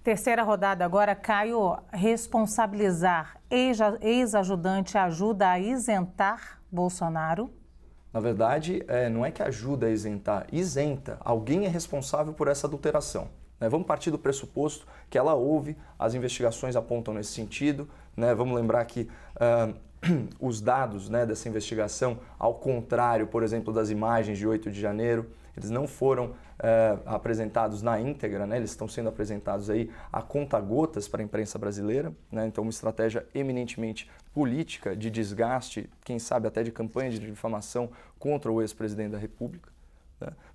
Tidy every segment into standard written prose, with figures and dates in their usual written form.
Terceira rodada agora, Caio, responsabilizar ex-ajudante ajuda a isentar Bolsonaro? Na verdade, não é que ajuda a isentar, isenta. Alguém é responsável por essa adulteração. Vamos partir do pressuposto que ela houve, as investigações apontam nesse sentido. Vamos lembrar que os dados dessa investigação, ao contrário, por exemplo, das imagens de 8 de janeiro, eles não foram apresentados na íntegra, eles estão sendo apresentados aí a conta-gotas para a imprensa brasileira, então uma estratégia eminentemente política de desgaste, quem sabe até de campanha de difamação contra o ex-presidente da República.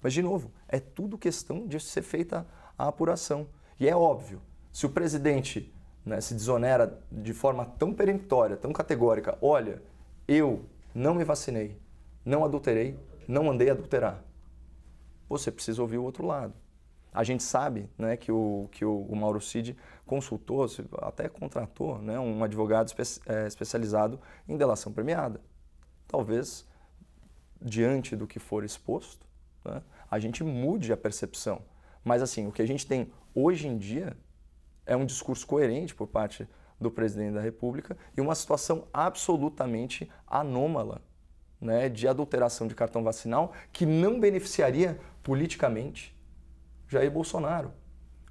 Mas, de novo, é tudo questão de ser feita a apuração. E é óbvio, se o presidente se desonera de forma tão peremptória, tão categórica, olha, eu não me vacinei, não adulterei, não mandei adulterar, você precisa ouvir o outro lado. A gente sabe que o Mauro Cid consultou, até contratou um advogado especializado em delação premiada. Talvez, diante do que for exposto, a gente mude a percepção. Mas, assim, o que a gente tem hoje em dia é um discurso coerente por parte do presidente da República e uma situação absolutamente anômala, de adulteração de cartão vacinal que não beneficiaria politicamente Jair Bolsonaro.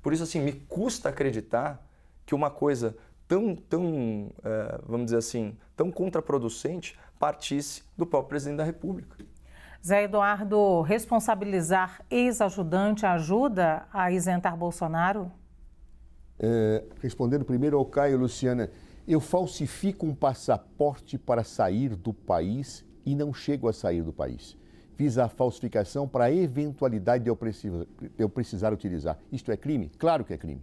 Por isso, assim, me custa acreditar que uma coisa vamos dizer assim, tão contraproducente partisse do próprio presidente da República. Zé Eduardo, responsabilizar ex-ajudante ajuda a isentar Bolsonaro? Respondendo primeiro ao Caio, Luciana, eu falsifico um passaporte para sair do país e não chego a sair do país. Fiz a falsificação para a eventualidade de eu precisar utilizar. Isto é crime? Claro que é crime.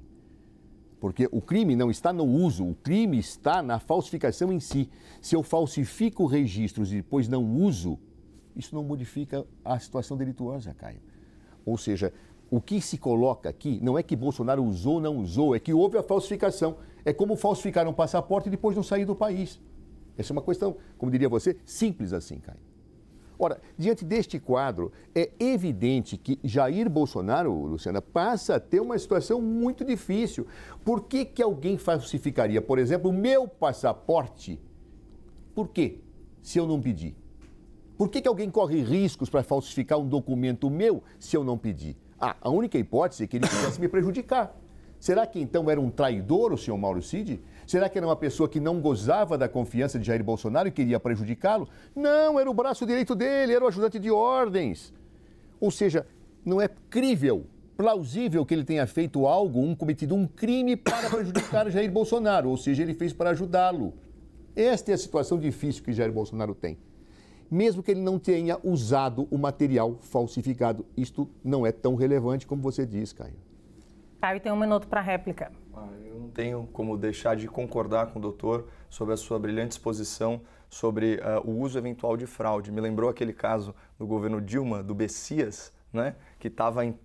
Porque o crime não está no uso, o crime está na falsificação em si. Se eu falsifico registros e depois não uso, isso não modifica a situação delituosa, Caio. Ou seja, o que se coloca aqui não é que Bolsonaro usou ou não usou, é que houve a falsificação. É como falsificar um passaporte e depois não sair do país. Essa é uma questão, como diria você, simples assim, Caio. Ora, diante deste quadro, é evidente que Jair Bolsonaro, Luciana, passa a ter uma situação muito difícil. Por que alguém falsificaria, por exemplo, o meu passaporte? Por quê? Se eu não pedir. Por que alguém corre riscos para falsificar um documento meu se eu não pedir? A única hipótese é que ele quisesse me prejudicar. Será que então era um traidor o senhor Mauro Cid? Será que era uma pessoa que não gozava da confiança de Jair Bolsonaro e queria prejudicá-lo? Não, era o braço direito dele, era o ajudante de ordens. Ou seja, não é crível, plausível que ele tenha feito algo, cometido um crime para prejudicar Jair Bolsonaro, ou seja, ele fez para ajudá-lo. Esta é a situação difícil que Jair Bolsonaro tem. Mesmo que ele não tenha usado o material falsificado, isto não é tão relevante como você diz, Caio. Caio, tem 1 minuto para a réplica. Eu não tenho como deixar de concordar com o doutor sobre a sua brilhante exposição sobre o uso eventual de fraude. Me lembrou aquele caso do governo Dilma, do Bessias, que estava em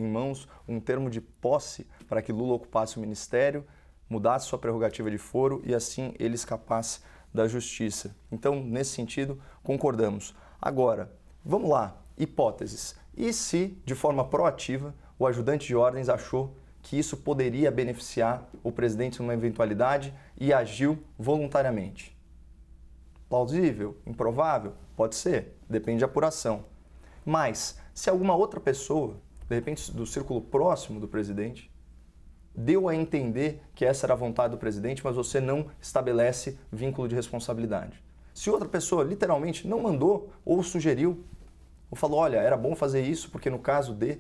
mãos um termo de posse para que Lula ocupasse o ministério, mudasse sua prerrogativa de foro e assim ele escapasse da justiça. Então, nesse sentido, concordamos. Agora, vamos lá, hipóteses. E se, de forma proativa, o ajudante de ordens achou que isso poderia beneficiar o presidente numa eventualidade e agiu voluntariamente? Plausível? Improvável? Pode ser, depende de apuração. Mas, se alguma outra pessoa, de repente do círculo próximo do presidente, deu a entender que essa era a vontade do presidente, mas você não estabelece vínculo de responsabilidade. Se outra pessoa literalmente não mandou ou sugeriu, ou falou, olha, era bom fazer isso porque no caso de...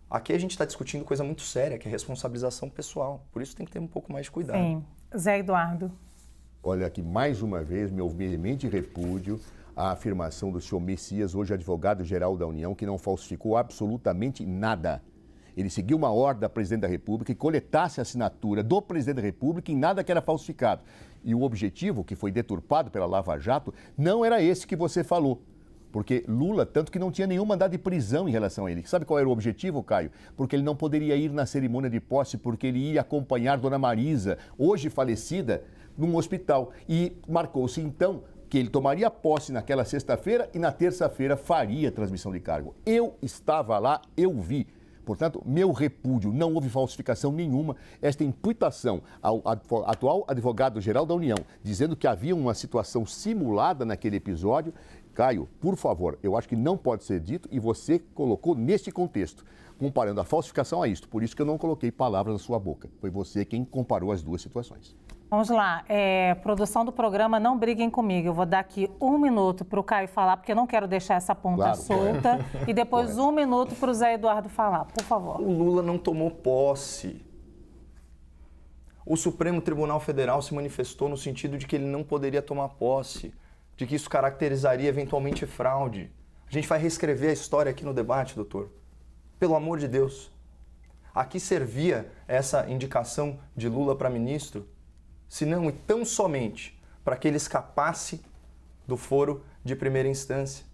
Aqui a gente está discutindo coisa muito séria, que é responsabilização pessoal. Por isso tem que ter um pouco mais de cuidado. Sim. Zé Eduardo. Olha aqui, mais uma vez, meu veemente repúdio à afirmação do senhor Messias, hoje advogado-geral da União, que não falsificou absolutamente nada. Ele seguiu uma ordem da Presidente da República que coletasse a assinatura do Presidente da República em nada que era falsificado. E o objetivo, que foi deturpado pela Lava Jato, não era esse que você falou. Porque Lula, tanto que não tinha nenhum mandado de prisão em relação a ele. Sabe qual era o objetivo, Caio? Porque ele não poderia ir na cerimônia de posse, porque ele ia acompanhar Dona Marisa, hoje falecida, num hospital. E marcou-se, então, que ele tomaria posse naquela sexta-feira e na terça-feira faria transmissão de cargo. Eu estava lá, eu vi. Portanto, meu repúdio, não houve falsificação nenhuma. Esta imputação ao atual advogado-geral da União, dizendo que havia uma situação simulada naquele episódio, Caio, por favor, eu acho que não pode ser dito e você colocou neste contexto, comparando a falsificação a isto. Por isso que eu não coloquei palavras na sua boca. Foi você quem comparou as duas situações. Vamos lá, produção do programa, não briguem comigo. Eu vou dar aqui 1 minuto para o Caio falar, porque eu não quero deixar essa ponta solta. E depois 1 minuto para o Zé Eduardo falar, por favor. O Lula não tomou posse. O Supremo Tribunal Federal se manifestou no sentido de que ele não poderia tomar posse, de que isso caracterizaria eventualmente fraude. A gente vai reescrever a história aqui no debate, doutor. Pelo amor de Deus. A que servia essa indicação de Lula para ministro? Se não e tão somente para que ele escapasse do foro de primeira instância,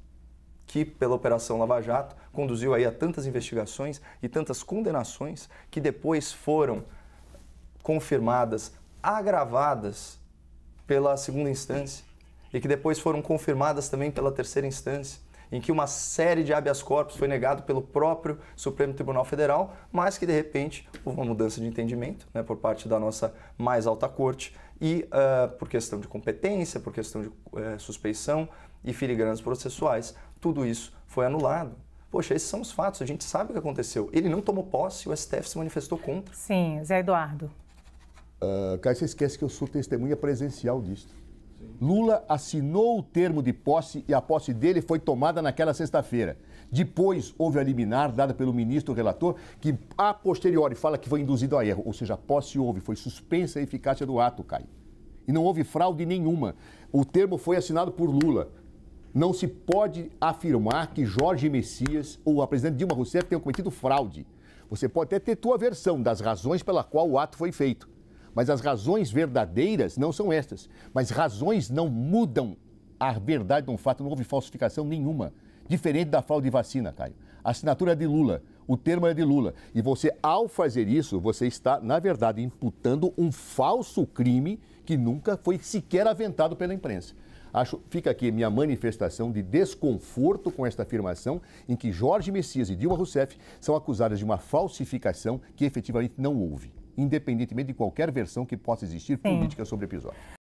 que pela Operação Lava Jato conduziu aí a tantas investigações e tantas condenações que depois foram confirmadas, agravadas pela segunda instância e que depois foram confirmadas também pela terceira instância, em que uma série de habeas corpus foi negado pelo próprio Supremo Tribunal Federal, mas que, de repente, houve uma mudança de entendimento, né, por parte da nossa mais alta corte e por questão de competência, por questão de suspeição e filigranas processuais, tudo isso foi anulado. Poxa, esses são os fatos, a gente sabe o que aconteceu. Ele não tomou posse, o STF se manifestou contra. Sim, Zé Eduardo. Caio, você esquece que eu sou testemunha presencial disso. Lula assinou o termo de posse e a posse dele foi tomada naquela sexta-feira. Depois houve a liminar dada pelo ministro relator que, a posteriori, fala que foi induzido a erro. Ou seja, a posse houve, foi suspensa a eficácia do ato, Caio. E não houve fraude nenhuma. O termo foi assinado por Lula. Não se pode afirmar que Jorge Messias ou a presidente Dilma Rousseff tenham cometido fraude. Você pode até ter tua versão das razões pela qual o ato foi feito. Mas as razões verdadeiras não são estas. Mas razões não mudam a verdade de um fato. Não houve falsificação nenhuma. Diferente da fraude de vacina, Caio. A assinatura é de Lula. O termo é de Lula. E você, ao fazer isso, você está, na verdade, imputando um falso crime que nunca foi sequer aventado pela imprensa. Fica aqui minha manifestação de desconforto com esta afirmação em que Jorge Messias e Dilma Rousseff são acusadas de uma falsificação que efetivamente não houve, independentemente de qualquer versão que possa existir política sobre o episódio.